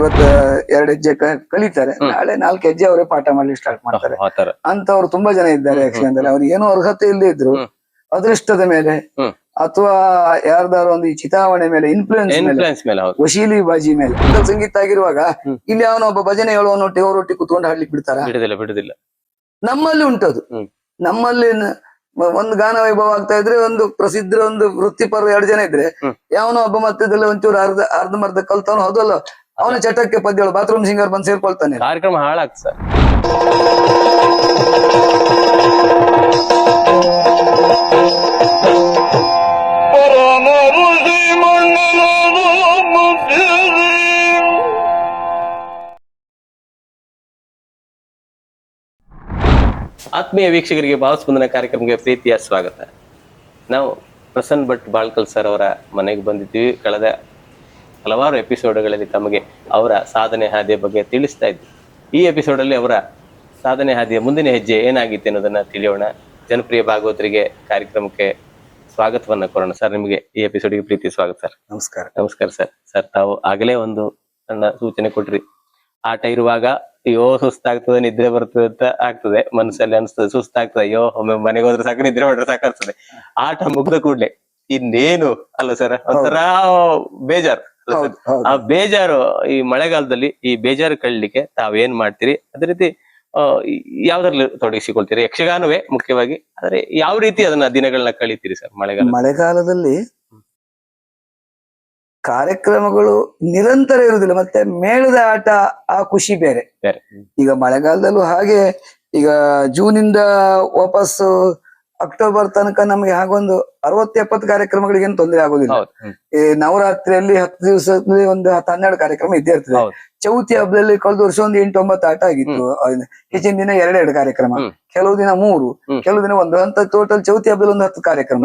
ಇವತ್ತು 2 ಹೆಜ್ಜೆ ಕಲಿತಾರೆ, ನಾಳೆ 4 ಹೆಜ್ಜೆ ಅವರೇ ಪಾಠ ಮಾಡ್ಲಿಕ್ಕೆ ಸ್ಟಾರ್ಟ್ ಮಾಡ್ತಾರೆ. ಅಂತವ್ರು ತುಂಬಾ ಜನ ಇದ್ದಾರೆ ಯಕ್ಷಗಾನದಲ್ಲಿ. ಅವ್ರಿಗೆ ಏನೋ ಅರ್ಹತೆ ಇಲ್ಲದೆ ಇದ್ರು ಅದೃಷ್ಟದ ಮೇಲೆ ಅಥವಾ ಯಾರ್ದಾರು ಒಂದು ಈ ಚಿತಾವಣೆ ಮೇಲೆ ಇನ್ಫ್ಲೂಯೆನ್ಸ್ ಮೇಲೆ ವಶೀಲಿ ಬಾಜಿ ಮೇಲೆ ಸಂಗೀತ ಆಗಿರುವಾಗ ಇಲ್ಲಿ ಅವನ ಒಬ್ಬ ಭಜನೆ ಹೇಳುವನೊಟ್ಟಿಗೆ ಅವರೊಟ್ಟಿಗೆ ಕುತ್ಕೊಂಡು ಹಾಡ್ಲಿಕ್ಕೆ ಬಿಡುದಿಲ್ಲ. ನಮ್ಮಲ್ಲಿ ಉಂಟದು. ನಮ್ಮಲ್ಲಿ ಒಂದು ಗಾನ ವೈಭವ ಆಗ್ತಾ ಇದ್ರೆ ಒಂದು ಪ್ರಸಿದ್ಧ ಒಂದು ವೃತ್ತಿಪರ 2 ಜನ ಇದ್ರೆ ಯಾವನೋ ಒಬ್ಬ ಮಧ್ಯದಲ್ಲಿ ಒಂಚೂರು ಅರ್ಧಮರ್ಧ ಕಲ್ತವನು ಹೌದಲ್ಲ, ಅವನ ಚಟಕ್ಕೆ ಪದ್ಯಗಳು ಬಾತ್ರೂಮ್ ಸಿಂಗರ್ ಬಂದು ಸೇರ್ಕೊಳ್ತಾನೆ, ಕಾರ್ಯಕ್ರಮ ಹಾಳಾಗ್ತದೆ ಸರ್. ಆತ್ಮೀಯ ವೀಕ್ಷಕರಿಗೆ ಭಾವಸ್ಪಂದನ ಕಾರ್ಯಕ್ರಮಕ್ಕೆ ಪ್ರೀತಿಯ ಸ್ವಾಗತ. ನಾವು ಪ್ರಸನ್ನ ಭಟ್ ಬಾಳ್ಕಲ್ ಸರ್ ಅವರ ಮನೆಗೆ ಬಂದಿದ್ದೀವಿ. ಕಳೆದ ಹಲವಾರು ಎಪಿಸೋಡ್ಗಳಲ್ಲಿ ತಮಗೆ ಅವರ ಸಾಧನೆ ಹಾದಿಯ ಬಗ್ಗೆ ತಿಳಿಸ್ತಾ ಇದ್ವಿ. ಈ ಎಪಿಸೋಡಲ್ಲಿ ಅವರ ಸಾಧನೆ ಹಾದಿಯ ಮುಂದಿನ ಹೆಜ್ಜೆ ಏನಾಗಿತ್ತು ಅನ್ನೋದನ್ನ ತಿಳಿಯೋಣ. ಜನಪ್ರಿಯ ಭಾಗವತರಿಗೆ ಕಾರ್ಯಕ್ರಮಕ್ಕೆ ಸ್ವಾಗತವನ್ನ ಕೋರೋಣ. ಸರ್, ನಿಮಗೆ ಈ ಎಪಿಸೋಡ್ಗೆ ಪ್ರೀತಿ ಸ್ವಾಗತ ಸರ್. ನಮಸ್ಕಾರ. ನಮಸ್ಕಾರ ಸರ್. ಸರ್, ತಾವು ಆಗಲೇ ಒಂದು ಸಣ್ಣ ಸೂಚನೆ ಕೊಟ್ರಿ. ಆಟ ಇರುವಾಗ ಅಯ್ಯೋ ಸುಸ್ತಾಗ್ತದೆ, ನಿದ್ರೆ ಬರ್ತದೆ ಅಂತ ಆಗ್ತದೆ, ಮನಸ್ಸಲ್ಲಿ ಅನ್ಸ್ತದೆ, ಸುಸ್ತಾಗ್ತದೆ, ಅಯ್ಯೋ ಒಮ್ಮೆ ಮನೆಗೆ ಹೋದ್ರೆ ಸಾಕು, ನಿದ್ರೆ ಮಾಡಿದ್ರೆ ಸಾಕಾಗ್ತದೆ. ಆಟ ಮುಗ್ದ ಕೂಡ್ಲೆ ಇನ್ನೇನು ಅಲ್ಲ ಸರ್, ಒಂಥರ ಬೇಜಾರು. ಆ ಬೇಜಾರು ಈ ಮಳೆಗಾಲದಲ್ಲಿ ಈ ಬೇಜಾರು ಕಳಲಿಕ್ಕೆ ತಾವೇನ್ ಮಾಡ್ತೀರಿ? ಅದೇ ರೀತಿ ಯಾವ್ದ್ರಲ್ಲಿ ತೊಡಗಿಸಿಕೊಳ್ತೀರಿ? ಯಕ್ಷಗಾನವೇ ಮುಖ್ಯವಾಗಿ, ಆದ್ರೆ ಯಾವ ರೀತಿ ಅದನ್ನ ದಿನಗಳನ್ನ ಕಳೀತೀರಿ ಸರ್ ಮಳೆಗಾಲದಲ್ಲಿ? ಕಾರ್ಯಕ್ರಮಗಳು ನಿರಂತರ ಇರುವುದಿಲ್ಲ, ಮತ್ತೆ ಮೇಳದ ಆಟ ಆ ಖುಷಿ ಬೇರೆ. ಈಗ ಮಳೆಗಾಲದಲ್ಲೂ ಹಾಗೆ, ಈಗ ಜೂನಿಂದ ವಾಪಸ್ ಅಕ್ಟೋಬರ್ ತನಕ ನಮ್ಗೆ ಹಾಗೊಂದು 60-70 ಕಾರ್ಯಕ್ರಮಗಳಿಗೇನು ತೊಂದರೆ ಆಗೋದಿಲ್ಲ. ಈ ನವರಾತ್ರಿಯಲ್ಲಿ 10 ದಿವಸದಲ್ಲಿ ಒಂದು 10-12 ಕಾರ್ಯಕ್ರಮ ಇದ್ದೇ ಇರ್ತದೆ. ಚೌತಿ ಹಬ್ಬದಲ್ಲಿ ಕಳೆದ ವರ್ಷ ಒಂದು 8-9 ಆಟ ಆಗಿತ್ತು. ಹೆಚ್ಚಿನ ದಿನ 2-2 ಕಾರ್ಯಕ್ರಮ, ಕೆಲವು ದಿನ 3, ಕೆಲವು ದಿನ 1 ಅಂತ. ಟೋಟಲ್ ಚೌತಿ ಹಬ್ಬದಲ್ಲಿ ಒಂದು 10 ಕಾರ್ಯಕ್ರಮ.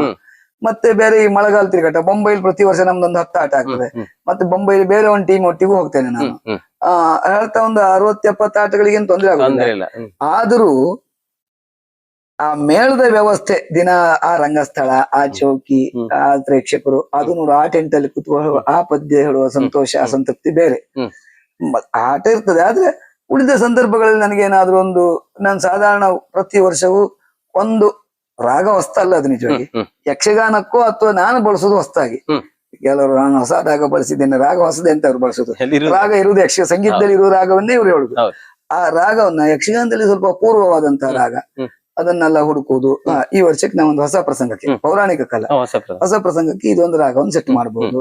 ಮತ್ತೆ ಬೇರೆ ಈ ಮಳೆಗಾಲ ತಿರುಗಾಟ ಬೊಂಬೈಲಿ ಪ್ರತಿ ವರ್ಷ ನಮ್ದೊಂದು 10 ಆಟ ಆಗ್ತದೆ. ಮತ್ತೆ ಬೊಂಬೈಲಿ ಬೇರೆ ಒಂದು ಟೀಮ್ ಒಟ್ಟಿಗೂ ಹೋಗ್ತೇನೆ ನಾನು. ಹೇಳ್ತಾ ಒಂದು 60-70 ಆಟಗಳಿಗೇನು ತೊಂದರೆ ಆಗೋದಿಲ್ಲ. ಆದ್ರೂ ಆ ಮೇಳದ ವ್ಯವಸ್ಥೆ, ದಿನ ಆ ರಂಗಸ್ಥಳ, ಆ ಚೌಕಿ, ಆ ಪ್ರೇಕ್ಷಕರು, ಅದು ನೋಡು, ಆ ಟೆಂಟಲ್ಲಿ ಕೂತ್ಕೊಳ್ಳುವ, ಆ ಪದ್ಯ ಹೇಳುವ ಸಂತೋಷ, ಅಸಂತೃಪ್ತಿ ಬೇರೆ. ಆಟ ಇರ್ತದೆ. ಆದ್ರೆ ಉಳಿದ ಸಂದರ್ಭಗಳಲ್ಲಿ ನನಗೇನಾದ್ರೂ ಒಂದು, ನಾನು ಸಾಧಾರಣ ಪ್ರತಿ ವರ್ಷವೂ ಒಂದು ರಾಗ ಹೊಸ್ತ ಅಲ್ಲ ಅದು ನಿಜವಾಗಿ, ಯಕ್ಷಗಾನಕ್ಕೂ ಅಥವಾ ನಾನು ಬಳಸೋದು ಹೊಸದಾಗಿ. ಕೆಲವರು ನಾನು ಹೊಸ ರಾಗ ಬಳಸಿದ್ದೇನೆ, ರಾಗ ಹೊಸದೆ ಅಂತ ಅವ್ರು ಬಳಸೋದು. ರಾಗ ಇರುವುದು ಸಂಗೀತದಲ್ಲಿ ಇರುವ ರಾಗವನ್ನೇ ಇವ್ರು ಹೇಳುದು. ಆ ರಾಗವನ್ನ ಯಕ್ಷಗಾನದಲ್ಲಿ ಸ್ವಲ್ಪ ಅಪೂರ್ವವಾದಂತಹ ರಾಗ, ಅದನ್ನೆಲ್ಲ ಹುಡುಕುವುದು. ಈ ವರ್ಷಕ್ಕೆ ನಾವೊಂದು ಹೊಸ ಪ್ರಸಂಗಕ್ಕೆ, ಪೌರಾಣಿಕ ಕಲಾ ಹೊಸ ಪ್ರಸಂಗಕ್ಕೆ ಇದೊಂದು ರಾಗವನ್ನು ಸೆಟ್ ಮಾಡಬಹುದು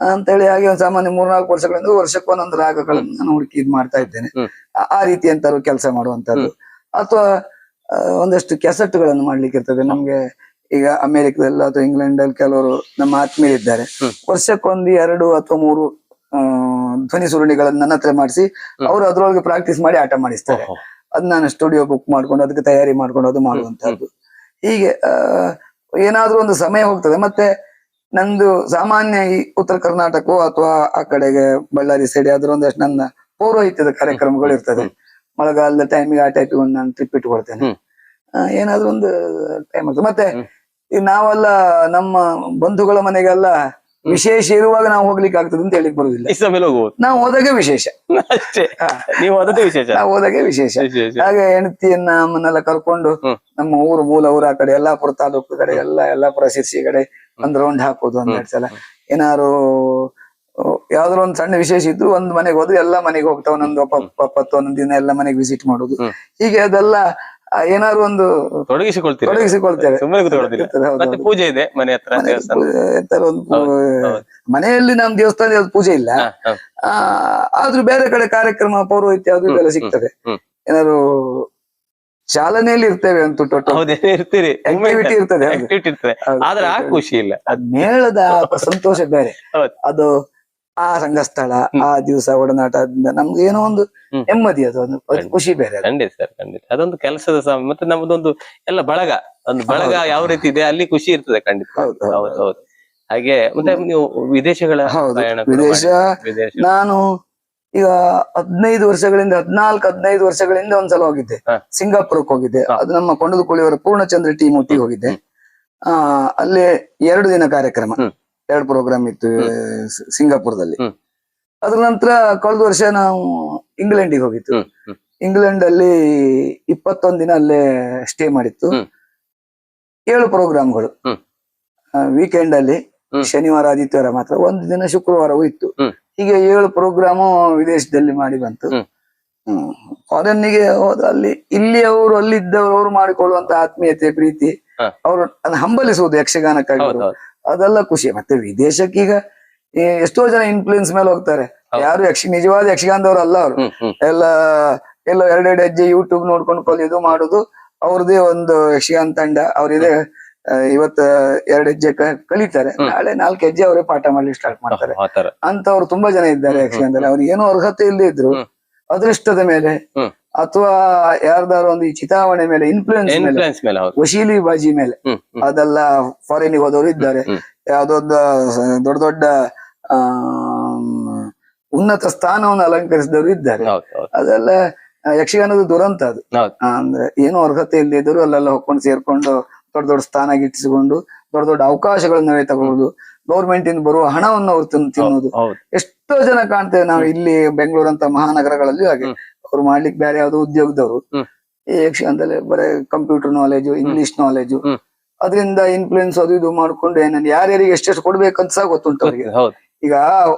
ಅಂತೇಳಿ, ಹಾಗೆ ಒಂದು ಸಾಮಾನ್ಯ 3-4 ವರ್ಷಗಳಿಂದ ವರ್ಷಕ್ಕೊಂದೊಂದು ರಾಗಗಳನ್ನು ನಾನು ಹುಡುಕಿ ಇದ್ ಮಾಡ್ತಾ ಇದ್ದೇನೆ. ಆ ರೀತಿ ಅಂತಾರು ಕೆಲಸ ಮಾಡುವಂತದ್ದು. ಅಥವಾ ಒಂದಷ್ಟು ಕೆಸೆಟ್ಗಳನ್ನು ಮಾಡ್ಲಿಕ್ಕೆ ಇರ್ತದೆ ನಮ್ಗೆ. ಈಗ ಅಮೆರಿಕದಲ್ಲಿ ಅಥವಾ ಇಂಗ್ಲೆಂಡ್ ಅಲ್ಲಿ ಕೆಲವರು ನಮ್ಮ ಆತ್ಮೀಯರಿದ್ದಾರೆ, ವರ್ಷಕ್ಕೊಂದು 2 ಅಥವಾ 3 ಧ್ವನಿ ಸುರುಳಿಗಳನ್ನು ನನ್ನ ಹತ್ರ ಮಾಡಿಸಿ ಅವರು ಅದ್ರೊಳಗೆ ಪ್ರಾಕ್ಟೀಸ್ ಮಾಡಿ ಆಟ ಮಾಡಿಸ್ತಾರೆ. ಅದ್ ನಾನು ಸ್ಟುಡಿಯೋ ಬುಕ್ ಮಾಡ್ಕೊಂಡು ಅದಕ್ಕೆ ತಯಾರಿ ಮಾಡ್ಕೊಂಡು ಅದು ಮಾಡುವಂತಹದ್ದು. ಹೀಗೆ ಏನಾದ್ರೂ ಒಂದು ಸಮಯ ಹೋಗ್ತದೆ. ಮತ್ತೆ ನಂದು ಸಾಮಾನ್ಯ ಈ ಉತ್ತರ ಕರ್ನಾಟಕ ಅಥವಾ ಆ ಕಡೆಗೆ ಬಳ್ಳಾರಿ ಸೈಡ್ ಆದ್ರೂ ಒಂದಷ್ಟು ನನ್ನ ಪೌರೋಹಿತ್ಯದ ಕಾರ್ಯಕ್ರಮಗಳು ಇರ್ತದೆ. ಮಳೆಗಾಲದ ಟೈಮಿಗೆ ಆ ಟೈಪ್ ನಾನು ಟ್ರಿಪ್ ಇಟ್ಕೊಳ್ತೇನೆ. ಏನಾದ್ರೂ ಒಂದು ಟೈಮ್ ಆಗ್ತದೆ. ಮತ್ತೆ ನಾವೆಲ್ಲ ನಮ್ಮ ಬಂಧುಗಳ ಮನೆಗೆಲ್ಲ ವಿಶೇಷ ಇರುವಾಗ ನಾವು ಹೋಗ್ಲಿಕ್ಕೆ ಆಗ್ತದೆ ಅಂತ ಹೇಳಿಕ್ ಬರುದಿಲ್ಲ. ನಾವು ಹೋದಾಗೆ ವಿಶೇಷ, ನಾವು ಹೋದಾಗೆ ವಿಶೇಷ. ಹಾಗೆ ಹೆಂಡತಿಯನ್ನ ನಮ್ಮನ್ನೆಲ್ಲ ಕರ್ಕೊಂಡು ನಮ್ಮ ಮೂಲ ಊರ ಕಡೆ ಯಲ್ಲಾಪುರ ತಾಲೂಕು ಕಡೆ ಯಲ್ಲಾಪುರ ಶಿರ್ಸಿ ಕಡೆ ಒಂದ್ ರೌಂಡ್ ಹಾಕೋದು. 12 ಸಲ ಏನಾರು ಯಾವ್ದಾದ್ರು ಒಂದ್ ಸಣ್ಣ ವಿಶೇಷ ಇದ್ರು ಒಂದ್ ಮನೆಗೆ ಹೋದ್ರೆ ಎಲ್ಲಾ ಮನೆಗೆ ಹೋಗ್ತಾವ. ಒಂದೊಂದು 1 ದಿನ ಎಲ್ಲ ಮನೆಗೆ ವಿಸಿಟ್ ಮಾಡುದು. ಹೀಗೆ ಅದೆಲ್ಲ ಏನಾದ್ರು ಒಂದು ತೊಡಗಿಸಿಕೊಳ್ತೇವೆ. ಪೂಜೆ ಇದೆ ಮನೆ ಹತ್ರ, ಮನೆಯಲ್ಲಿ ನಮ್ ದೇವಸ್ಥಾನದ ಪೂಜೆ ಇಲ್ಲ, ಆದ್ರೂ ಬೇರೆ ಕಡೆ ಕಾರ್ಯಕ್ರಮ ಪೌರೋಹಿತ್ಯ ಅದು ಇದೆಲ್ಲ ಸಿಗ್ತದೆ. ಏನಾದ್ರು ಚಾಲನೆಯಲ್ಲಿ ಇರ್ತೇವೆ ಅಂತೂ ಆಕ್ಟಿವಿಟಿ ಇರ್ತದೆ. ಆದ್ರೆ ಆ ಖುಷಿ ಇಲ್ಲ, ಅದ್ ಮೇಳದ ಸಂತೋಷ ಬೇರೆ. ಅದು ಆ ರಂಗಸ್ಥಳ, ಆ ದಿವಸ ಒಡನಾಟದಿಂದ ನಮ್ಗೆ ಏನೋ ಒಂದು ನೆಮ್ಮದಿ, ಅದು ಖುಷಿ ಬೇರೆ. ಖಂಡಿತ ಸರ್, ಖಂಡಿತ. ಅದೊಂದು ಕೆಲಸದ ಸಮಯ, ಮತ್ತೆ ನಮ್ದೊಂದು ಎಲ್ಲ ಬಳಗ, ಒಂದು ಬಳಗ ಯಾವ ರೀತಿ ಇದೆ ಅಲ್ಲಿ ಖುಷಿ ಇರ್ತದೆ. ಖಂಡಿತ. ಹೌದು. ಹಾಗೆ ಮತ್ತೆ ನೀವು ವಿದೇಶಗಳ ವಿದೇಶ ನಾನು ಈಗ 15 ವರ್ಷಗಳಿಂದ 14-15 ವರ್ಷಗಳಿಂದ ಒಂದ್ಸಲ ಹೋಗಿದ್ದೆ. ಸಿಂಗಾಪುರಕ್ಕೆ ಹೋಗಿದ್ದೆ. ಅದು ನಮ್ಮ ಕೊಂಡದ ಕುಳಿಯವರ ಪೂರ್ಣಚಂದ್ರ ಟೀಮ್ ಒಟ್ಟಿಗೆ ಹೋಗಿದ್ದೆ. ಅಲ್ಲಿ 2 ದಿನ ಕಾರ್ಯಕ್ರಮ, 2 ಪ್ರೋಗ್ರಾಮ್ ಇತ್ತು ಸಿಂಗಾಪುರದಲ್ಲಿ. ಅದ್ರ ನಂತರ ಕಳೆದ ವರ್ಷ ನಾವು ಇಂಗ್ಲೆಂಡಿಗೆ ಹೋಗಿತ್ತು. ಹ್ಮ್ ಹ್ಮ್ ಇಂಗ್ಲೆಂಡ್ ಅಲ್ಲಿ 21 ದಿನ ಅಲ್ಲೇ ಸ್ಟೇ ಮಾಡಿತ್ತು. ಹ್ಮ್. 7 ಪ್ರೋಗ್ರಾಮ್ಗಳು. ಹ್ಮ್. ವೀಕೆಂಡ್ ಅಲ್ಲಿ ಹ್ಮ್. ಶನಿವಾರ ಆದಿತ್ಯವಾರ ಮಾತ್ರ, ಒಂದು ದಿನ ಶುಕ್ರವಾರವೂ ಇತ್ತು. ಹ್ಮ್. ಹೀಗೆ 7 ಪ್ರೋಗ್ರಾಮು ವಿದೇಶದಲ್ಲಿ ಮಾಡಿ ಬಂತು. ಹ್ಮ್. ಫಾರಿನ್ನಿಗೆ ಹೋದ ಇಲ್ಲಿ ಅವರು ಅಲ್ಲಿದ್ದವರು ಅವರು ಮಾಡಿಕೊಳ್ಳುವಂತ ಆತ್ಮೀಯತೆ ಪ್ರೀತಿ, ಹ. ಅವರು ಹಂಬಲಿಸುವುದು ಯಕ್ಷಗಾನಕ್ಕಾಗಿ ಹೌದು, ಅವರು, ಹೌದು. ಅದೆಲ್ಲ ಖುಷಿ. ಮತ್ತೆ ವಿದೇಶಕ್ಕೀಗ ಎಷ್ಟೋ ಜನ ಇನ್ಫ್ಲೂಯೆನ್ಸ್ ಮೇಲೆ ಹೋಗ್ತಾರೆ. ಹೌದು. ಯಾರು ನಿಜವಾದ ಯಕ್ಷಗಾನದವ್ರು ಅಲ್ಲ ಅವರು. ಹ್ಮ್ ಹ್ಮ್ ಎಲ್ಲ ಎಲ್ಲೋ 2 ಹೆಜ್ಜೆ ಯೂಟ್ಯೂಬ್ ನೋಡ್ಕೊಂಡು ಕಲಿಯೋದು ಮಾಡುದು. ಅವ್ರದೇ ಒಂದು ಯಕ್ಷಗಾನ ತಂಡ ಅವ್ರಿದೆ. ಇವತ್ತ 2 ಹೆಜ್ಜೆ ಕಲಿತಾರೆ, ನಾಳೆ 4 ಹೆಜ್ಜೆ ಅವರೇ ಪಾಠ ಮಾಡ್ಲಿಕ್ಕೆ ಸ್ಟಾರ್ಟ್ ಮಾಡ್ತಾರೆ. ಆತರ. ಅಂತವ್ರು ತುಂಬಾ ಜನ ಇದ್ದಾರೆ ಯಕ್ಷಗಾನದಲ್ಲಿ. ಅವ್ರಿಗೆ ಏನೋ ಅರ್ಹತೆ ಇಲ್ಲದೆ ಇದ್ರು ಹ್ಮ್. ಅದೃಷ್ಟದ ಮೇಲೆ ಹ್ಮ್. ಅಥವಾ ಯಾರ್ದಾರು ಒಂದು ಈ ಚಿತಾವಣೆ ಮೇಲೆ ಇನ್ಫ್ಲೂಯೆನ್ಸ್ ಮೇಲೆ, ಇನ್ಫ್ಲುಯೆನ್ಸ್ ಮೇಲೆ. ಹೌದು. ವಶೀಲಿ ಬಾಜಿ ಮೇಲೆ ಹ್ಮ್ ಹ್ಮ್ ಅದೆಲ್ಲ ಫಾರಿನ್ ಹೋದವರು ಇದ್ದಾರೆ. ಹ್ಮ್. ಯಾವ್ದೊಂದು ದೊಡ್ಡ ದೊಡ್ಡ ಆ ಉನ್ನತ ಸ್ಥಾನವನ್ನು ಅಲಂಕರಿಸಿದವರು ಇದ್ದಾರೆ. ಹೌದು ಹೌದು ಅದೆಲ್ಲ ಯಕ್ಷಗಾನದ ದುರಂತ ಅದು. ಹೌದು. ಅಂದ್ರೆ ಏನೋ ಅರ್ಹತೆ ಇಲ್ಲದೆ ಇದ್ರು ಅಲ್ಲೆಲ್ಲ ಹೊಕ್ಕೊಂಡು ಸೇರ್ಕೊಂಡು ದೊಡ್ಡ ದೊಡ್ಡ ಸ್ಥಾನ ಗಿಟ್ಟಿಸಿಕೊಂಡು ದೊಡ್ಡ ದೊಡ್ಡ ಅವಕಾಶಗಳನ್ನ ತಗೊಳ್ಳೋದು, ಗೌರ್ಮೆಂಟ್ ಇಂದ ಬರುವ ಹಣವನ್ನು ಅವ್ರು ತಿನ್ನೋದು. ಹೌದು. ಎಷ್ಟೋ ಜನ ಕಾಣ್ತೇವೆ ನಾವು ಇಲ್ಲಿ ಬೆಂಗಳೂರು ಅಂತ ಮಹಾನಗರಗಳಲ್ಲಿ. ಹಾಗೆ ಅವ್ರು ಮಾಡ್ಲಿಕ್ಕೆ ಬೇರೆ ಯಾವ್ದೋ ಉದ್ಯೋಗದವರು ಹ್ಮ್. ಈ ಯಕ್ಷಗಾನದಲ್ಲಿ ಬರೀ ಕಂಪ್ಯೂಟರ್ ನಾಲೆಜು, ಇಂಗ್ಲಿಷ್ ನಾಲೆಜು, ಹ್ಮ್. ಅದರಿಂದ ಇನ್ಫ್ಲೂಯೆನ್ಸ್ ಅದು ಇದು ಮಾಡ್ಕೊಂಡು ಏನೇನು ಯಾರ್ಯಾರಿಗೆ ಎಷ್ಟೆಷ್ಟು ಕೊಡ್ಬೇಕಂತ ಸಹ ಗೊತ್ತುಂಟು ಅವ್ರಿಗೆ. ಹೌದು. ಈಗ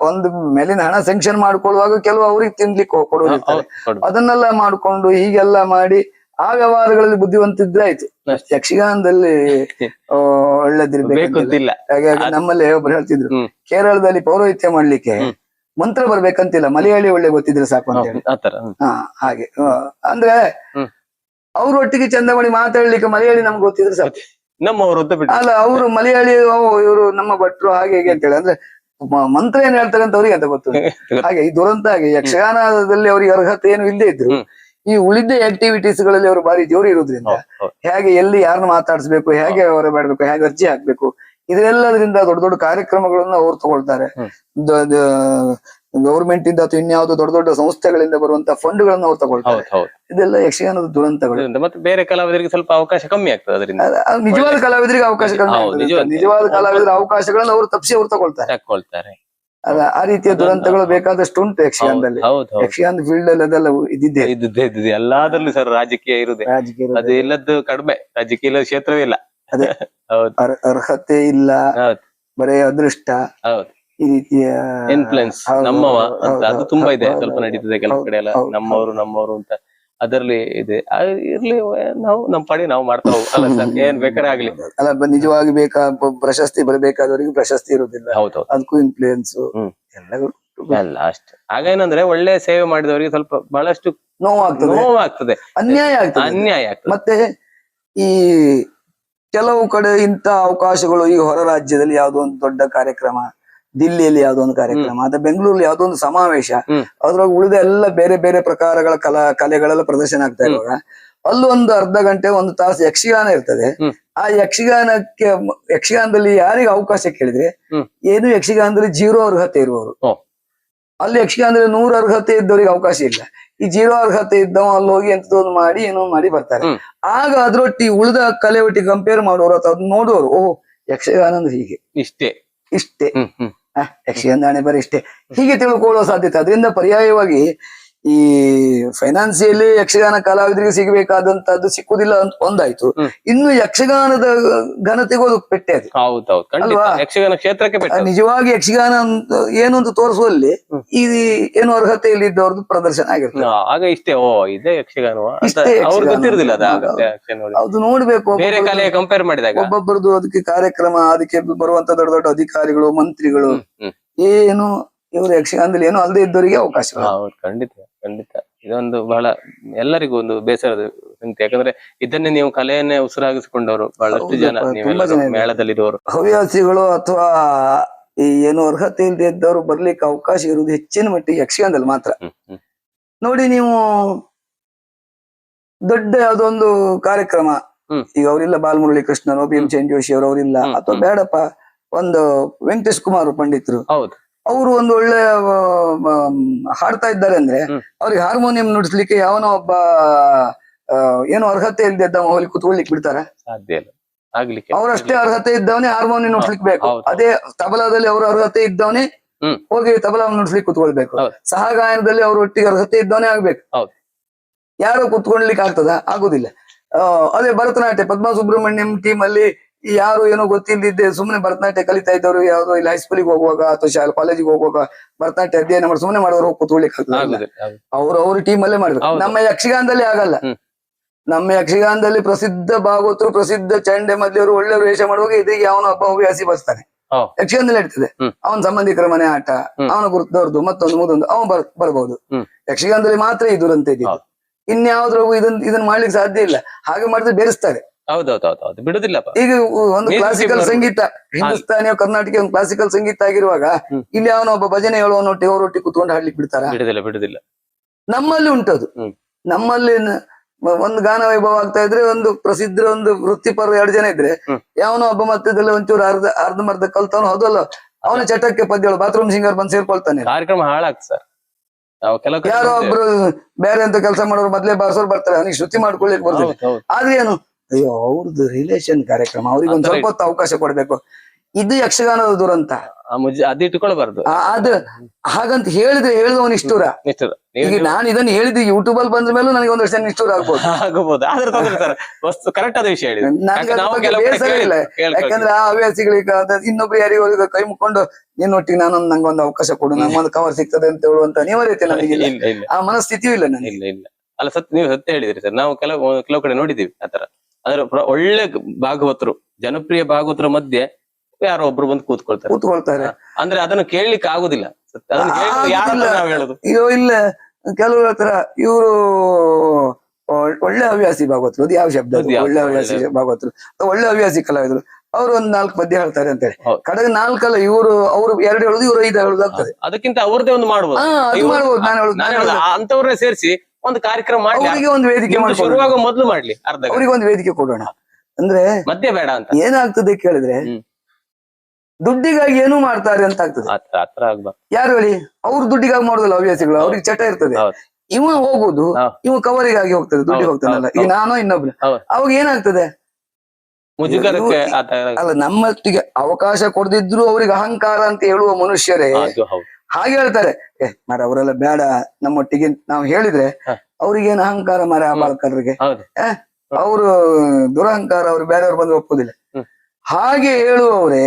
ಒಂದು ಮೇಲಿನ ಹಣ ಸ್ಯಾಂಕ್ಷನ್ ಮಾಡ್ಕೊಳ್ಳುವಾಗ ಕೆಲವು ಅವ್ರಿಗೆ ತಿನ್ಲಿಕ್ಕೆ ಕೊಡೋದಿರ್ತಾರೆ. ಅದನ್ನೆಲ್ಲ ಮಾಡ್ಕೊಂಡು ಹೀಗೆಲ್ಲ ಮಾಡಿ ಆ ವ್ಯವಹಾರಗಳಲ್ಲಿ ಬುದ್ಧಿವಂತಿದ್ರೆ ಆಯ್ತು. ಯಕ್ಷಗಾನದಲ್ಲಿ ಒಳ್ಳೇದಿರ್ಬೇಕು. ಹಾಗಾಗಿ ನಮ್ಮಲ್ಲಿ ಒಬ್ರು ಹೇಳ್ತಿದ್ರು, ಕೇರಳದಲ್ಲಿ ಪೌರೋಹಿತ್ಯ ಮಾಡ್ಲಿಕ್ಕೆ ಮಂತ್ರ ಬರ್ಬೇಕಂತಿಲ್ಲ, ಮಲಯಾಳಿ ಒಳ್ಳೆ ಗೊತ್ತಿದ್ರೆ ಸಾಕು ಅಂತ ಹೇಳಿ. ಹಾಗೆ ಅಂದ್ರೆ ಅವ್ರ ಒಟ್ಟಿಗೆ ಚಂದಮಣಿ ಮಾತಾಡ್ಲಿಕ್ಕೆ ಮಲಯಾಳಿ ನಮ್ಗೆ ಗೊತ್ತಿದ್ರೆ ಸಾಕು. ಅಲ್ಲ, ಅವರು ಮಲಯಾಳಿ ಇವರು ನಮ್ಮ ಭಟ್ರು ಹಾಗೆ ಹೇಗೆ ಅಂತ ಹೇಳಿ, ಅಂದ್ರೆ ಮಂತ್ರ ಏನ್ ಹೇಳ್ತಾರೆ ಅಂತ ಅವ್ರಿಗೆ ಅಂತ ಗೊತ್ತು. ಹಾಗೆ ಈ ದುರಂತ. ಹಾಗೆ ಯಕ್ಷಗಾನದಲ್ಲಿ ಅವ್ರಿಗೆ ಅರ್ಹತೆ ಏನು ಇಲ್ಲದೆ ಇದ್ರು ಈ ಉಳಿದ ಆಕ್ಟಿವಿಟೀಸ್ ಗಳಲ್ಲಿ ಅವರು ಬಾರಿ ಜೋರು ಇರುವುದ್ರಿಂದ ಹೇಗೆ ಎಲ್ಲಿ ಯಾರನ್ನ ಮಾತಾಡಿಸ್ಬೇಕು, ಹೇಗೆ ಅವರ ಮಾಡ್ಬೇಕು, ಹೇಗೆ ಅರ್ಜಿ ಹಾಕ್ಬೇಕು, ಇದೆಲ್ಲದರಿಂದ ದೊಡ್ಡ ದೊಡ್ಡ ಕಾರ್ಯಕ್ರಮಗಳನ್ನ ಅವ್ರು ತಗೊಳ್ತಾರೆ. ಗೌರ್ಮೆಂಟ್ ಇಂದ ಅಥವಾ ಇನ್ಯಾವುದೋ ದೊಡ್ಡ ದೊಡ್ಡ ಸಂಸ್ಥೆಗಳಿಂದ ಬರುವಂತ ಫಂಡ್ಗಳನ್ನ ಅವ್ರು ತಗೊಳ್ತಾರೆ. ಇದೆಲ್ಲ ಯಕ್ಷಗಾನದ ದುರಂತಗಳು. ಮತ್ತೆ ಬೇರೆ ಕಲಾವಿದರಿಗೆ ಸ್ವಲ್ಪ ಅವಕಾಶ ಕಮ್ಮಿ ಆಗ್ತದೆ ಅದರಿಂದ. ನಿಜವಾದ ಕಲಾವಿದರಿಗೆ ಅವಕಾಶ ಕಮ್ಮಿ ಆಗ್ತದೆ. ನಿಜವಾದ ಕಲಾವಿದರ ಅವಕಾಶಗಳನ್ನ ಅವ್ರು ತಪ್ಪಿಸಿ ಅವ್ರು ತಗೊಳ್ತಾರೆ. ಅಲ್ಲ, ಆ ರೀತಿಯ ದುರಂತಗಳು ಬೇಕಾದಷ್ಟು ಉಂಟು ಯಕ್ಷಗಾನದಲ್ಲಿ. ಯಕ್ಷಗಾನದ ಫೀಲ್ಡ್ ಅಲ್ಲಿ ಅದೆಲ್ಲ ಇದ್ದಿದ್ದೆ ಎಲ್ಲಾದ್ರಲ್ಲೂ ಸರ್ ರಾಜಕೀಯ ಇರುದೆ. ಅದು ಇಲ್ಲದ್ದು ಕಡಿಮೆ, ರಾಜಕೀಯ ಇಲ್ಲದ ಕ್ಷೇತ್ರವೇ ಇಲ್ಲ. ಅದೇ ಅರ್ಹತೆ ಇಲ್ಲ, ಬರೇ ಅದೃಷ್ಟ, ಈ ರೀತಿಯ ಇನ್ಫ್ಲುಯೆನ್ಸ್ ನಮ್ಮವ ಅಂತ ಅದು ತುಂಬಾ ಇದೆ. ಸ್ವಲ್ಪ ನಡೀತದೆ ಕೆಲವು ಕಡೆ ಎಲ್ಲ, ನಮ್ಮವರು ಅಂತ ಅದರಲ್ಲಿ ಇದೆ. ಇರ್ಲಿ, ನಾವು ನಮ್ಮ ಪಡಿ ನಾವು ಮಾಡ್ತಾ ಹೋಗಲ್ಲ ಸರ್, ಏನ್ ಬೇಕಾದ್ರೆ ಆಗ್ಲಿ. ಅಲ್ಲ, ನಿಜವಾಗಿ ಪ್ರಶಸ್ತಿ ಬರಬೇಕಾದವರಿಗೆ ಪ್ರಶಸ್ತಿ ಇರುವುದಿಲ್ಲ. ಹೌದೌದು. ಅದಕ್ಕೂ ಇನ್ಫ್ಲೂಯೆನ್ಸ್ ಎಲ್ಲ ಅಷ್ಟೇ. ಆಗೇನಂದ್ರೆ ಒಳ್ಳೆ ಸೇವೆ ಮಾಡಿದವರಿಗೆ ಸ್ವಲ್ಪ ಬಹಳಷ್ಟು ನೋವಾಗ್ತದೆ, ಅನ್ಯಾಯ ಆಗ್ತದೆ. ಮತ್ತೆ ಈ ಕೆಲವು ಕಡೆ ಇಂತ ಅವಕಾಶಗಳು ಈಗ ಹೊರ ರಾಜ್ಯದಲ್ಲಿ ಯಾವ್ದೋ ಒಂದು ದೊಡ್ಡ ಕಾರ್ಯಕ್ರಮ, ದಿಲ್ಲಿಯಲ್ಲಿ ಯಾವ್ದೋ ಒಂದು ಕಾರ್ಯಕ್ರಮ, ಅಥವಾ ಬೆಂಗಳೂರಲ್ಲಿ ಯಾವ್ದೋ ಒಂದು ಸಮಾವೇಶ, ಅದ್ರೊಳಗೆ ಉಳಿದ ಎಲ್ಲ ಬೇರೆ ಬೇರೆ ಪ್ರಕಾರಗಳ ಕಲೆಗಳೆಲ್ಲ ಪ್ರದರ್ಶನ ಆಗ್ತಾ ಇರುವಾಗ ಅಲ್ಲೂ ಒಂದು ಅರ್ಧ ಗಂಟೆ 1 ತಾಸು ಯಕ್ಷಗಾನ ಇರ್ತದೆ. ಆ ಯಕ್ಷಗಾನದಲ್ಲಿ ಯಾರಿಗೆ ಅವಕಾಶ ಕೇಳಿದ್ರೆ ಏನು ಯಕ್ಷಗಾನದಲ್ಲಿ 0 ಅರ್ಹತೆ ಇರುವವರು, ಅಲ್ಲಿ ಯಕ್ಷಗಾನದಲ್ಲಿ 100 ಅರ್ಹತೆ ಇದ್ದವರಿಗೆ ಅವಕಾಶ ಇಲ್ಲ. ಈ 0 ಅರ್ಹತೆ ಇದ್ದವ ಅಲ್ಲಿ ಹೋಗಿ ಎಂತದೊಂದು ಮಾಡಿ ಏನೋ ಮಾಡಿ ಬರ್ತಾರೆ. ಆಗ ಅದ್ರೊಟ್ಟಿ ಉಳಿದ ಕಲೆ ಒಟ್ಟಿಗೆ ಕಂಪೇರ್ ಮಾಡೋರು ಅಥವಾ ಅದನ್ನ ನೋಡುವವರು, ಓಹ್ ಯಕ್ಷಗಾನ ಅಂದ್ರೆ ಹೀಗೆ, ಇಷ್ಟೇ ಯಕ್ಷಗಾನ ಹಣೆ ಬರೀ ಇಷ್ಟೇ, ಹೀಗೆ ತಿಳ್ಕೊಳ್ಳುವ ಸಾಧ್ಯತೆ. ಅದರಿಂದ ಪರ್ಯಾಯವಾಗಿ ಈ ಫೈನಾನ್ಸಿಯಲಿ ಯಕ್ಷಗಾನ ಕಲಾವಿದರಿಗೆ ಸಿಗಬೇಕಾದಂತದ್ದು ಸಿಕ್ಕುದಿಲ್ಲ ಅಂತ ಒಂದಾಯ್ತು. ಇನ್ನು ಯಕ್ಷಗಾನದ ಘನತೆಗೂ ಅದು ಪೆಟ್ಟೆ ಅದು. ಅಲ್ವಾ? ಯಕ್ಷಗಾನ ಕ್ಷೇತ್ರಕ್ಕೆ ನಿಜವಾಗಿ ಯಕ್ಷಗಾನ ಏನು ಅಂತ ತೋರಿಸುವಲ್ಲಿ ಈ ಏನು ಅರ್ಹತೆ ಇಲ್ಲಿದ್ದವ್ರದ್ದು ಪ್ರದರ್ಶನ ಆಗಿರ್ತದೆ. ಆಗ ಇಷ್ಟೇ, ಓ ಇದೇ ಯಕ್ಷಗಾನ, ಅದು ನೋಡ್ಬೇಕು. ಬೇರೆ ಕಲೆ ಕಂಪೇರ್ ಮಾಡಿದಾಗ ಒಬ್ಬೊಬ್ಬರದು ಅದಕ್ಕೆ ಕಾರ್ಯಕ್ರಮ, ಅದಕ್ಕೆ ಬರುವಂತ ದೊಡ್ಡ ದೊಡ್ಡ ಅಧಿಕಾರಿಗಳು, ಮಂತ್ರಿಗಳು, ಏನು ಇವರು ಯಕ್ಷಗಾನದಲ್ಲಿ ಏನು ಅಲ್ಲದೆ ಇದ್ದವರಿಗೆ ಅವಕಾಶ. ಖಂಡಿತ ಖಂಡಿತ. ಇದೊಂದು ಬಹಳ ಎಲ್ಲರಿಗೂ ಒಂದು ಬೇಸರದ ಸಂಗತಿ. ಯಾಕಂದ್ರೆ ಇದನ್ನೇ ನೀವು ಕಲೆಯನ್ನೇ ಉಸಿರಾಗಿಸಿಕೊಂಡವರು ಬಹಳಷ್ಟು ಜನ ಮೇಳದಲ್ಲಿರುವವರು, ಹವ್ಯಾಸಿಗಳು ಅಥವಾ ಈ ಏನು ಅರ್ಹತೆ ಇಲ್ಲದೆ ಇದ್ದವರು ಬರ್ಲಿಕ್ಕೆ ಅವಕಾಶ ಇರುವುದು ಹೆಚ್ಚಿನ ಮಟ್ಟಿಗೆ ಯಕ್ಷಗಾನದಲ್ಲಿ ಮಾತ್ರ. ನೋಡಿ, ನೀವು ದೊಡ್ಡ ಯಾವ್ದೊಂದು ಕಾರ್ಯಕ್ರಮ, ಈಗ ಅವರಿಲ್ಲ ಬಾಲಮುರಳಿ ಕೃಷ್ಣನೋ, ಭೀಮಸೇನ್ ಜೋಶಿ ಅವರಿಲ್ಲ, ಅಥವಾ ಬೇಡಪ್ಪ ಒಂದು ವೆಂಕಟೇಶ್ ಕುಮಾರ್ ಪಂಡಿತರು, ಅವರು ಒಂದು ಒಳ್ಳೆ ಹಾಡ್ತಾ ಇದ್ದಾರೆ ಅಂದ್ರೆ ಅವ್ರಿಗೆ ಹಾರ್ಮೋನಿಯಂ ನುಡಿಸ್ಲಿಕ್ಕೆ ಯಾವನೋ ಒಬ್ಬ ಏನೋ ಅರ್ಹತೆ ಇಲ್ದಿದ್ದ ಹೋಗಿ ಕುತ್ಕೊಳ್ಲಿಕ್ಕೆ ಬಿಡ್ತಾರ? ಸಾಧ್ಯ ಇಲ್ಲ, ಆಗ್ಲಿಕ್ಕೆ. ಅವ್ರಷ್ಟೇ ಅರ್ಹತೆ ಇದ್ದವನೇ ಹಾರ್ಮೋನಿಯಂ ನುಡಿಸ್ಲಿಕ್ಕೆ ಬೇಕು. ಅದೇ ತಬಲಾದಲ್ಲಿ ಅವ್ರ ಅರ್ಹತೆ ಇದ್ದವನೇ ಹೋಗಿ ತಬಲವನ್ನು ನುಡಿಸ್ಲಿಕ್ಕೆ ಕುತ್ಕೊಳ್ಬೇಕು. ಹೌದು. ಸಹಗಾಯನದಲ್ಲಿ ಅವ್ರ ಒಟ್ಟಿಗೆ ಅರ್ಹತೆ ಇದ್ದವನೇ ಆಗ್ಬೇಕು. ಹೌದು. ಯಾರು ಕುತ್ಕೊಳ್ಲಿಕ್ಕೆ ಆಗ್ತದ? ಆಗುದಿಲ್ಲ. ಅದೇ ಭರತನಾಟ್ಯ ಪದ್ಮ ಸುಬ್ರಹ್ಮಣ್ಯಂ ಟೀಮ್ ಅಲ್ಲಿ ಯಾರು ಏನೋ ಗೊತ್ತಿಲ್ಲದಿದ್ದೆ ಸುಮ್ಮನೆ ಭರತನಾಟ್ಯ ಕಲಿತಾ ಇದ್ದವರು ಯಾವ್ದೋ ಇಲ್ಲಿ ಹೈಸ್ಕೂಲಿಗೆ ಹೋಗುವಾಗ ಅಥವಾ ಶಾಲೆ ಕಾಲೇಜಿಗೆ ಹೋಗುವಾಗ ಭರತನಾಟ್ಯ ಅಧ್ಯಯನ ಮಾಡಿ ಸುಮ್ಮನೆ ಮಾಡೋರು ಹೋಗಿ ಕುತ್ಕೊಳ್ಲಿಕ್ಕೆ ಆಗ್ತದೆ. ಅವ್ರ ಟೀಮ್ ಅಲ್ಲೇ ಮಾಡ್ಬೇಕು. ನಮ್ಮ ಯಕ್ಷಗಾನದಲ್ಲಿ ಆಗಲ್ಲ. ನಮ್ಮ ಯಕ್ಷಗಾನದಲ್ಲಿ ಪ್ರಸಿದ್ಧ ಭಾಗವತರು, ಪ್ರಸಿದ್ಧ ಚಂಡೆ ಮದ್ಯವರು, ಒಳ್ಳೆ ವೇಷ ಮಾಡುವಾಗ ಇದೀಗ ಅವನ ಒಬ್ಬ ಹವ್ಯಾಸಿ ಬರ್ತಾನೆ. ಯಕ್ಷಗಾನದಲ್ಲಿ ಇರ್ತದೆ ಅವನ ಸಂಬಂಧಿಕರ ಮನೆ ಆಟ, ಅವನ ಗುರುತದವ್ರದ್ದು ಮತ್ತೊಂದು ಮುದೊಂದು ಅವನು ಬರ್ಬಹುದು. ಯಕ್ಷಗಾನದಲ್ಲಿ ಮಾತ್ರ ಈ ದುರಂತ ಇದ್ದಿದ್ದು. ಇನ್ಯಾವ್ದ್ರಾಗೂ ಇದನ್ನ ಮಾಡ್ಲಿಕ್ಕೆ ಸಾಧ್ಯ ಇಲ್ಲ. ಹಾಗೆ ಮಾಡಿದ್ರೆ ಬೆರೆಸ್ತಾರೆ. ಹೌದೌದೌದು, ಬಿಡುದಿಲ್ಲ. ಈಗ ಒಂದು ಕ್ಲಾಸಿಕಲ್ ಸಂಗೀತ, ಹಿಂದೂಸ್ತಾನಿಯ ಕರ್ನಾಟಕ ಒಂದು ಕ್ಲಾಸಿಕಲ್ ಸಂಗೀತ ಆಗಿರುವಾಗ ಇಲ್ಲಿ ಅವನ ಒಬ್ಬ ಭಜನೆ ಹೇಳುವನೊಟ್ಟಿಗೆ ಅವರೊಟ್ಟಿಗೆ ಕುತ್ಕೊಂಡು ಹಾಡ್ಲಿಕ್ಕೆ ಬಿಡ್ತಾರ? ಬಿಡುದಿಲ್ಲ. ನಮ್ಮಲ್ಲಿ ಉಂಟದು. ನಮ್ಮಲ್ಲಿ ಒಂದು ಗಾನ ವೈಭವ ಆಗ್ತಾ ಇದ್ರೆ ಒಂದು ಪ್ರಸಿದ್ಧ ಒಂದು ವೃತ್ತಿಪರ 2 ಜನ ಇದ್ರೆ ಯಾವನೋ ಒಬ್ಬ ಮಧ್ಯದಲ್ಲಿ ಒಂಚೂರು ಅರ್ಧಮರ್ಧ ಕಲ್ತವನು ಹೌದಲ್ಲ, ಅವನ ಚಟಕ್ಕೆ ಪದ್ಯಗಳು ಬಾತ್ರೂಮ್ ಸಿಂಗರ್ ಬಂದು ಸೇರ್ಕೊಳ್ತಾನೆ. ಕಾರ್ಯಕ್ರಮ ಹಾಳಾಗ್ತದೆ ಸರ್. ಯಾರೋ ಒಬ್ರು ಬೇರೆ ಅಂತ ಕೆಲಸ ಮಾಡೋರು ಮೊದ್ಲೇ ಬಾರ್ಸೋರು ಬರ್ತಾರೆ, ಅವನಿಗೆ ಶ್ರುತಿ ಮಾಡ್ಕೊಳ್ಳಿಕ್ ಬರ್ತದೆ. ಆದ್ರೆ ಏನು, ಅಯ್ಯೋ ಅವ್ರದ್ದು ರಿಲೇಷನ್ ಕಾರ್ಯಕ್ರಮ, ಅವ್ರಿಗೆ ಒಂದ್ ಸ್ವಲ್ಪ ಹೊತ್ತು ಅವಕಾಶ ಕೊಡ್ಬೇಕು. ಇದು ಯಕ್ಷಗಾನದ ದುರಂತ. ಅದು ಇಟ್ಕೊಳ್ಬಾರ್ದು. ಅದು ಹಾಗಂತ ಹೇಳಿದವನು ನಿಷ್ಠೂರ. ಈಗ ನಾನು ಇದನ್ನ ಹೇಳಿದ್ದು ಯೂಟ್ಯೂಬ್ ಅಲ್ಲಿ ಬಂದ ಮೇಲೂ ನನಗೆ ಒಂದಷ್ಟು ಜನ ನಿಷ್ಠೂರ ಆಗ್ಬೋದು. ಆದ್ರೆ ವಸ್ತು ಕರೆಕ್ಟ್ ಆದ ವಿಷಯ ಹೇಳಿ. ಬೇಸರ ಇಲ್ಲ. ಯಾಕಂದ್ರೆ ಆ ಹವ್ಯಾಸಿಗಳಿಗೆ ಇನ್ನೊಬ್ರು ಯಾರಿಗೂ ಕೈ ಮುಕ್ಕೊಂಡು ನಿನ್ನೊಟ್ಟಿಗೆ ನಂಗೊಂದು ಅವಕಾಶ ಕೊಡು, ನಂಗೊಂದು ಕವರ್ ಸಿಗ್ತದೆ ಅಂತ ಹೇಳುವಂತ ಅನಿವಾರ್ಯತೆ ನನಗಿಲ್ಲ. ಆ ಮನಸ್ಥಿತಿಯೂ ಇಲ್ಲ ನನಗೆ. ಇಲ್ಲ ಅಲ್ಲ, ನೀವು ಸತ್ಯ ಹೇಳಿದ್ರಿ ಸರ್. ನಾವು ಕೆಲವು ಕಡೆ ನೋಡಿದೀವಿ ಆತರ. ಅಂದ್ರೆ ಒಳ್ಳೆ ಭಾಗವತರು, ಜನಪ್ರಿಯ ಭಾಗವತರ ಮಧ್ಯೆ ಯಾರೋ ಒಬ್ರು ಬಂದು ಕೂತ್ಕೊಳ್ತಾರೆ. ಅಂದ್ರೆ ಅದನ್ನ ಕೇಳಲಿಕ್ಕೆ ಆಗುದಿಲ್ಲ. ಅಯ್ಯೋ ಇಲ್ಲ, ಕೆಲವ್ರ ಹತ್ರ ಇವರು ಒಳ್ಳೆ ಹವ್ಯಾಸಿ ಭಾಗವತರು, ಅದು ಯಾವ ಶಬ್ದ, ಒಳ್ಳೆ ಹವ್ಯಾಸಿ ಭಾಗವತರು, ಒಳ್ಳೆ ಹವ್ಯಾಸಿ ಕಲಾವಿದರು, ಅವ್ರು ಒಂದ್ 4 ಪದ್ಯ ಹೇಳ್ತಾರೆ ಅಂತ ಹೇಳಿ ಕಡೆಗೆ 4 ಅಲ್ಲ, ಅವ್ರು 2 ಹೇಳುದು, ಇವ್ರು 5 ಹೇಳುದು ಆಗ್ತದೆ. ಅದಕ್ಕಿಂತ ಅವ್ರದೇ ಒಂದು ಮಾಡ್ಬೋದು. ಅಂತವ್ರನ್ನ ಸೇರಿಸಿ ಒಂದು ಕಾರ್ಯಕ್ರಮ ಮಾಡಿ, ಅವರಿಗೆ ಒಂದು ವೇದಿಕೆ ಶುರುವಾಗ ಮೊದಲು ಮಾಡ್ಲಿ, ಅವರಿಗೆ ಒಂದು ವೇದಿಕೆ ಕೊಡೋಣ. ಅಂದ್ರೆ ಮಧ್ಯ ಬೇಡ ಅಂತ. ಏನಾಗ್ತದೆ ಕೇಳಿದ್ರೆ ದುಡ್ಡಿಗಾಗಿ ಏನೂ ಮಾಡ್ತಾರೆ ಅಂತ ಆಗ್ತದೆ. ಯಾರು ಹೇಳಿ? ಅವ್ರು ದುಡ್ಡಿಗಾಗಿ ಮಾಡುದಿಲ್ಲ ಹವ್ಯಾಸಿಗಳು, ಅವ್ರಿಗೆ ಚಟ ಇರ್ತದೆ. ಇವ ಹೋಗುದು, ಇವ ಕವರಿಗಾಗಿ ಹೋಗ್ತದೆ, ದುಡ್ಡಿಗೆ ಹೋಗ್ತಾನಲ್ಲ. ಈಗ ನಾನೋ ಇನ್ನೊಬ್ರು, ಅವಾಗ ಏನಾಗ್ತದೆ? ಅಲ್ಲ, ನಮ್ಮೊಟ್ಟಿಗೆ ಅವಕಾಶ ಕೊಡದಿದ್ರು ಅವ್ರಿಗೆ ಅಹಂಕಾರ ಅಂತ ಹೇಳುವ ಮನುಷ್ಯರೇ ಹಾಗೆ ಹೇಳ್ತಾರೆ. ಮರ ಅವರೆಲ್ಲ ಬೇಡ ನಮ್ಮೊಟ್ಟಿಗೆ ನಾವು ಹೇಳಿದ್ರೆ ಅವ್ರಿಗೇನು ಅಹಂಕಾರ ಮರ ಆ ಬಾಳ್ಕರ್ರಿಗೆ, ಅವರು ದುರಹಂಕಾರ, ಅವ್ರು ಬೇರೆಯವ್ರು ಬಂದು ಒಪ್ಪುದಿಲ್ಲ. ಹಾಗೆ ಹೇಳುವವ್ರೆ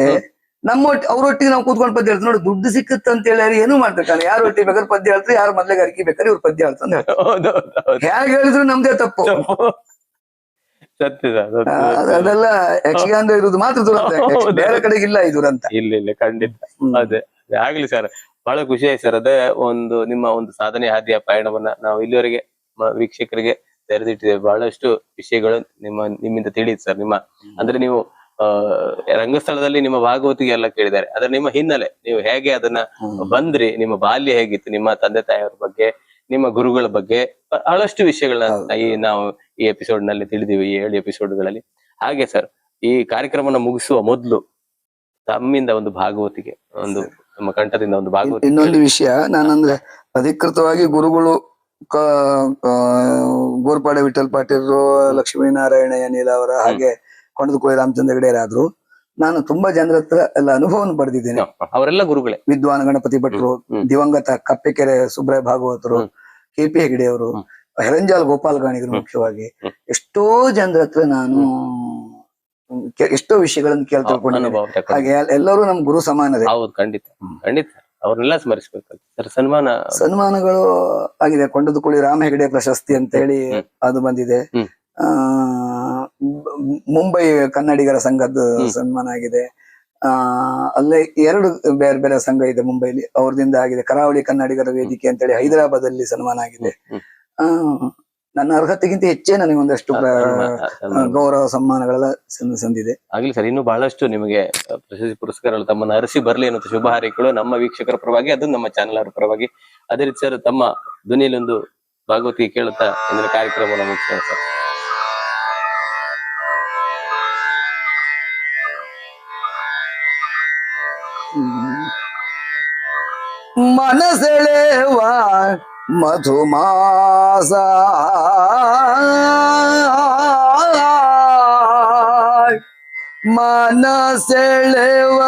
ಅವ್ರೊಟ್ಟಿಗೆ ನಾವು ಕೂತ್ಕೊಂಡು ಪದ್ಯ ಹೇಳ್ತಾರೆ. ನೋಡಿ, ದುಡ್ಡು ಸಿಕ್ಕುತ್ತ ಅಂತ ಹೇಳಿ ಏನು ಮಾಡ್ತಾರೆ. ಯಾರ ಒಟ್ಟಿಗೆ ಬೇಕಾದ್ರೆ ಪದ್ಯ ಹೇಳ್ತಾರೆ, ಯಾರು ಮೊದ್ಲಿಗೆ ಅರಿಕೆ ಬೇಕಾದ್ರೆ ಇವ್ರು ಪದ್ಯ ಹೇಳ್ತಾರೆ. ಹೇಗೆ ಹೇಳಿದ್ರು ನಮ್ದೇ ತಪ್ಪು. ಅದೆಲ್ಲ ಯಕ್ಷಗಾನ ಇರುವುದು ಮಾತ್ರ ದುರಂತ, ಬೇರೆ ಕಡೆಗೆ ಇಲ್ಲ ಈ ದುರಂತ. ಇಲ್ಲ ಖಂಡಿತ. ಅದೇ ಆಗ್ಲಿ ಸರ್, ಬಹಳ ಖುಷಿ ಆಯ್ತು ಸರ್. ಅದೇ ನಿಮ್ಮ ಒಂದು ಸಾಧನೆ ಹಾದಿಯ ಪಯಣವನ್ನ ನಾವು ಇಲ್ಲಿವರೆಗೆ ವೀಕ್ಷಕರಿಗೆ ತೆರೆದಿಟ್ಟಿದ್ದೇವೆ. ಬಹಳಷ್ಟು ವಿಷಯಗಳು ನಿಮ್ಮಿಂದ ತಿಳಿಯಿತು ಸರ್. ಅಂದ್ರೆ ನೀವು ರಂಗಸ್ಥಳದಲ್ಲಿ ನಿಮ್ಮ ಭಾಗವತಿಗೆ ಎಲ್ಲ ಕೇಳಿದ್ದಾರೆ, ಅದ್ರ ನಿಮ್ಮ ಹಿನ್ನೆಲೆ, ನೀವು ಹೇಗೆ ಅದನ್ನ ಬಂದ್ರಿ, ನಿಮ್ಮ ಬಾಲ್ಯ ಹೇಗಿತ್ತು, ನಿಮ್ಮ ತಂದೆ ತಾಯಿಯವ್ರ ಬಗ್ಗೆ, ನಿಮ್ಮ ಗುರುಗಳ ಬಗ್ಗೆ ಬಹಳಷ್ಟು ವಿಷಯಗಳನ್ನ ನಾವು ಈ ಎಪಿಸೋಡ್ ನಲ್ಲಿ ತಿಳಿದೀವಿ, ಈ 7 ಎಪಿಸೋಡ್ಗಳಲ್ಲಿ. ಹಾಗೆ ಸರ್, ಈ ಕಾರ್ಯಕ್ರಮನ ಮುಗಿಸುವ ಮೊದಲು ತಮ್ಮಿಂದ ಒಂದು ಭಾಗವತಿಗೆ, ಒಂದು ನಮ್ಮ ಕಂಠದಿಂದ ಒಂದು ಭಾಗವತಿ. ಇನ್ನೊಂದು ವಿಷಯ, ನಾನಂದ್ರೆ ಅಧಿಕೃತವಾಗಿ ಗುರುಗಳು ಗೋರ್ಪಾಡೆ ವಿಠಲ್ ಪಾಟೀಲ್ರು, ಲಕ್ಷ್ಮೀನಾರಾಯಣ ಅನಿಲ್ ಅವರ, ಹಾಗೆ ಕೊಂಡದಕೋಳಿ ರಾಮಚಂದ್ರ ಹೆಗಡೆಯರಾದ್ರು. ನಾನು ತುಂಬಾ ಜನರ ಹತ್ರ ಎಲ್ಲ ಅನುಭವವನ್ನು ಪಡೆದಿದ್ದೇನೆ. ಅವರೆಲ್ಲ ಗುರುಗಳೇ. ವಿದ್ವಾನ್ ಗಣಪತಿ ಭಟ್ರು, ದಿವಂಗತ ಕಪ್ಪೆಕೆರೆ ಸುಬ್ರಾಯ ಭಾಗವತರು, KP ಹೆಗಡೆಯವರು, ಹೆರಂಜಾಲ್ ಗೋಪಾಲ್ ಗಾಣಿಗರು, ಮುಖ್ಯವಾಗಿ ಎಷ್ಟೋ ಜನರ ಹತ್ರ ನಾನು ಎಷ್ಟೋ ವಿಷಯಗಳನ್ನು ಕೇಳಿ ತಿಳ್ಕೊಂಡಿದ್ದೇನೆ. ಹಾಗೆ ಎಲ್ಲರೂ ನಮ್ ಗುರು ಸಮಾನರೇ. ಹೌದು, ಖಂಡಿತ ಖಂಡಿತ. ಅವ್ರನ್ನೆಲ್ಲ ಸ್ಮರಿಸಬೇಕು. ಸನ್ಮಾನಗಳು ಆಗಿದೆ. ಕೊಂಡದಕೋಳಿ ರಾಮ ಹೆಗಡೆ ಪ್ರಶಸ್ತಿ ಅಂತ ಹೇಳಿ ಅದು ಬಂದಿದೆ. ಮುಂಬೈ ಕನ್ನಡಿಗರ ಸಂಘದ ಸನ್ಮಾನ ಆಗಿದೆ. ಅಲ್ಲೇ 2 ಬೇರೆ ಬೇರೆ ಸಂಘ ಇದೆ ಮುಂಬೈಲಿ, ಅವ್ರದಿಂದ ಆಗಿದೆ. ಕರಾವಳಿ ಕನ್ನಡಿಗರ ವೇದಿಕೆ ಅಂತೇಳಿ ಹೈದರಾಬಾದ್ ಅಲ್ಲಿ ಸನ್ಮಾನ ಆಗಿದೆ. ನನ್ನ ಅರ್ಹತೆಗಿಂತ ಹೆಚ್ಚೇ ನನಗೆ ಒಂದಷ್ಟು ಗೌರವ ಸನ್ಮಾನಗಳೆಲ್ಲ ಸಂದಿದೆ. ಆಗ್ಲಿ ಸರ್, ಇನ್ನು ಬಹಳಷ್ಟು ನಿಮಗೆ ಪ್ರಶಸ್ತಿ ಪುರಸ್ಕಾರಗಳು ತಮ್ಮನ್ನು ಅರಸಿ ಬರ್ಲಿ ಅನ್ನೋ ಶುಭ ಹಾರೈಕೆಗಳು ನಮ್ಮ ವೀಕ್ಷಕರ ಪರವಾಗಿ, ಅದು ನಮ್ಮ ಚಾನೆಲ್ ಅವರ ಪರವಾಗಿ. ಅದೇ ರೀತಿ ಸರ್, ತಮ್ಮ ಧ್ವನಿಯಲ್ಲಿ ಒಂದು ಭಾಗವತಿಗೆ ಕೇಳುತ್ತಾ ಇಂದಿನ ಕಾರ್ಯಕ್ರಮವನ್ನು ಮುಗಿಸೋಣ ಸರ್. ಮನಸೆಳೆವ ಮಧುಮಾಸ ಮನಸೆಳೆವ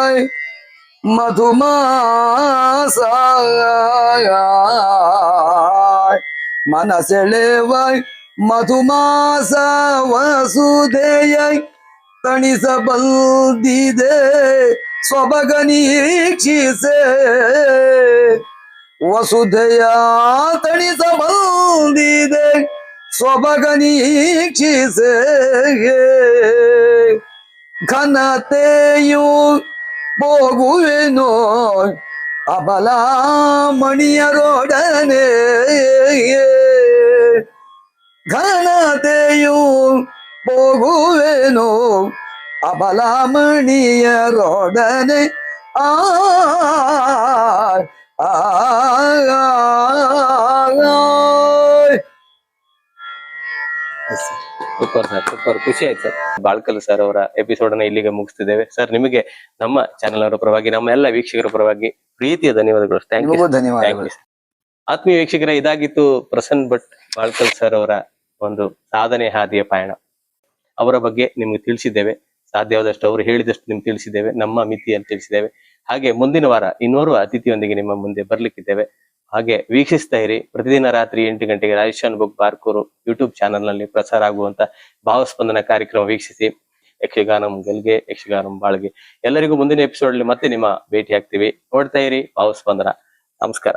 ಮಧುಮಾಸ ಮನಸೆಳೆವಾಯ್ ಮಧುಮಾಸ ವಸುಧೆಯಾಯ್ ತಣಿಸಬಲ್ದಿದೆ ಸ್ವಭಗ ನಿರೀಕ್ಷಿಸೆ ವಸುಧೆಯ ತಣಿಸಬಲ್ದಿದೆ ಸ್ವಭಗ ನಿರೀಕ್ಷಿಸೆ ಘನತೆಯು ಹೋಗುವೆನೋ ಅಬಲ ಮಣಿಯರೊಡನೆ ಘನತೆಯು ಹೋಗುವೆನೋ ಅಬಲ ಮಣಿಯರೊಡನೆ ಆ ಸೂಪರ್ ಸರ್, ಸೂಪರ್, ಖುಷಿ ಆಯ್ತು ಸರ್. ಬಾಳ್ಕಲ್ ಸರ್ ಅವರ ಎಪಿಸೋಡ್ ಅನ್ನ ಇಲ್ಲಿಗೆ ಮುಗಿಸ್ತಿದ್ದೇವೆ. ಸರ್, ನಿಮಗೆ ನಮ್ಮ ಚಾನೆಲ್ ಅವರ ಪರವಾಗಿ, ನಮ್ಮ ಎಲ್ಲ ವೀಕ್ಷಕರ ಪರವಾಗಿ ಪ್ರೀತಿಯ ಧನ್ಯವಾದಗಳು. Thank you. ಧನ್ಯವಾದಗಳು. ಆತ್ಮೀಯ ವೀಕ್ಷಕರ, ಇದಾಗಿತ್ತು ಪ್ರಸನ್ನ ಭಟ್ ಬಾಳ್ಕಲ್ ಸರ್ ಅವರ ಒಂದು ಸಾಧನೆ ಹಾದಿಯ ಪಯಣ. ಅವರ ಬಗ್ಗೆ ನಿಮ್ಗೆ ತಿಳಿಸಿದ್ದೇವೆ, ಸಾಧ್ಯವಾದಷ್ಟು ಅವರು ಹೇಳಿದಷ್ಟು ನಿಮ್ಗೆ ತಿಳಿಸಿದ್ದೇವೆ, ನಮ್ಮ ಮಿತಿಯಲ್ಲಿ ತಿಳಿಸಿದ್ದೇವೆ. ಹಾಗೆ ಮುಂದಿನ ವಾರ ಇನ್ನೋರ್ವ ಅತಿಥಿಯೊಂದಿಗೆ ನಿಮ್ಮ ಮುಂದೆ ಬರ್ಲಿಕ್ಕಿದ್ದೇವೆ. ಹಾಗೆ ವೀಕ್ಷಿಸ್ತಾ ಇರಿ. ಪ್ರತಿದಿನ ರಾತ್ರಿ 8 ಗಂಟೆಗೆ ರಾಜೇಶನ್ ಬುಕ್ ಬಾರ್ಕೂರು ಯೂಟ್ಯೂಬ್ ಚಾನಲ್ ನಲ್ಲಿ ಪ್ರಸಾರ ಆಗುವಂತ ಭಾವಸ್ಪಂದನ ಕಾರ್ಯಕ್ರಮ ವೀಕ್ಷಿಸಿ. ಯಕ್ಷಗಾನಂ ಗೆಲ್ಗೆ, ಯಕ್ಷಗಾನಂ ಬಾಳ್ಗೆ. ಎಲ್ಲರಿಗೂ ಮುಂದಿನ ಎಪಿಸೋಡ್ ಅಲ್ಲಿ ಮತ್ತೆ ನಿಮ್ಮ ಭೇಟಿ ಆಗ್ತೀವಿ. ನೋಡ್ತಾ ಇರಿ ಭಾವಸ್ಪಂದನ. ನಮಸ್ಕಾರ.